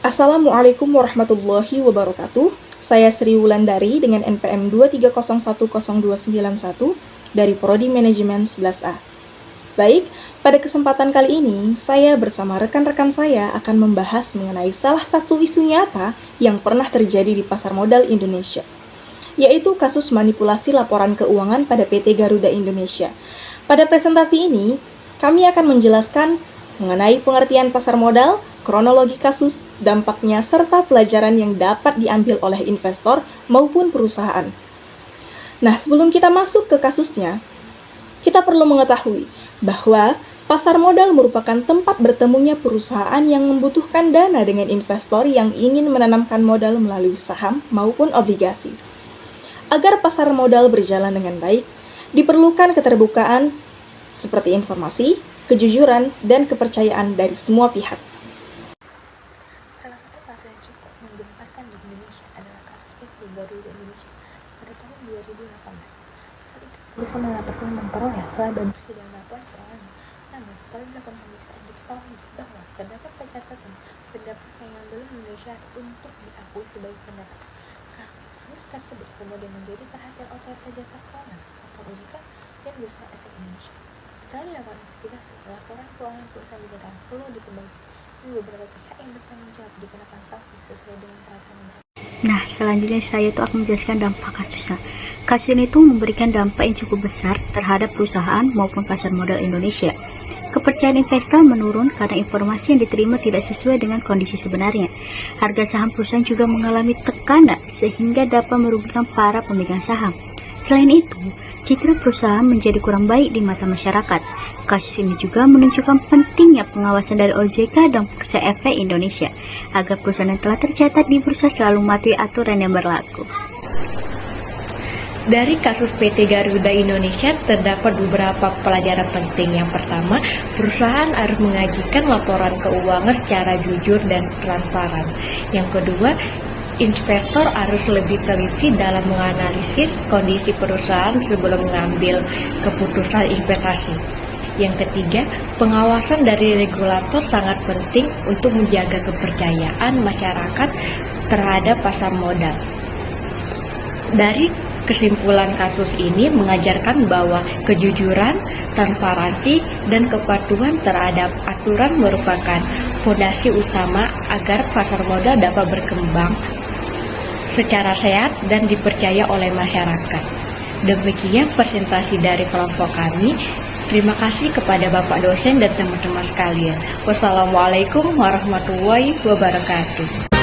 Assalamualaikum warahmatullahi wabarakatuh. Saya Sri Wulandari dengan NPM 230102991 dari Prodi Manajemen 11A. Baik, pada kesempatan kali ini saya bersama rekan-rekan saya akan membahas mengenai salah satu isu nyata yang pernah terjadi di pasar modal Indonesia, yaitu kasus manipulasi laporan keuangan pada PT Garuda Indonesia. Pada presentasi ini, kami akan menjelaskan mengenai pengertian pasar modal, kronologi kasus, dampaknya, serta pelajaran yang dapat diambil oleh investor maupun perusahaan. Nah, sebelum kita masuk ke kasusnya, kita perlu mengetahui bahwa pasar modal merupakan tempat bertemunya perusahaan yang membutuhkan dana dengan investor yang ingin menanamkan modal melalui saham maupun obligasi. Agar pasar modal berjalan dengan baik, diperlukan keterbukaan seperti informasi, kejujuran, dan kepercayaan dari semua pihak. Salah satu kasus yang cukup menggemparkan di Indonesia adalah kasus PT Garuda Indonesia pada tahun 2018. Saat itu polisi melaporkan memperoleh laba bersih dan laporan keuangan. Namun setelah dilakukan pemeriksaan diketahui bahwa terdapat pencatatan pendapatan yang belum memenuhi syarat untuk diakui sebagai pendapatan. Kasus tersebut kemudian menjadi perhatian Otoritas Jasa Keuangan atau OJK dan Bursa Efek Indonesia. Setelah dilakukan investigasi, laporan keuangan perusahaan dinyatakan perlu diperbaiki. Beberapa pihak yang bertanggung jawab dikenakan sanksi sesuai dengan peraturan yang berlaku. Nah, selanjutnya saya akan menjelaskan dampak kasusnya. Kasus ini tuh memberikan dampak yang cukup besar terhadap perusahaan maupun pasar modal Indonesia. Kepercayaan investor menurun karena informasi yang diterima tidak sesuai dengan kondisi sebenarnya. Harga saham perusahaan juga mengalami tekanan sehingga dapat merugikan para pemegang saham. Selain itu, citra perusahaan menjadi kurang baik di mata masyarakat. Kasus ini juga menunjukkan pentingnya pengawasan dari OJK dan Bursa Efek Indonesia agar perusahaan yang telah tercatat di bursa selalu mematuhi aturan yang berlaku. Dari kasus PT Garuda Indonesia terdapat beberapa pelajaran penting. Yang pertama, perusahaan harus mengajukan laporan keuangan secara jujur dan transparan. Yang kedua, inspektor harus lebih teliti dalam menganalisis kondisi perusahaan sebelum mengambil keputusan investasi. Yang ketiga, pengawasan dari regulator sangat penting untuk menjaga kepercayaan masyarakat terhadap pasar modal. Dari kesimpulan kasus ini mengajarkan bahwa kejujuran, transparansi, dan kepatuhan terhadap aturan merupakan fondasi utama agar pasar modal dapat berkembang secara sehat dan dipercaya oleh masyarakat. Demikian presentasi dari kelompok kami. Terima kasih kepada Bapak dosen dan teman-teman sekalian. Wassalamualaikum warahmatullahi wabarakatuh.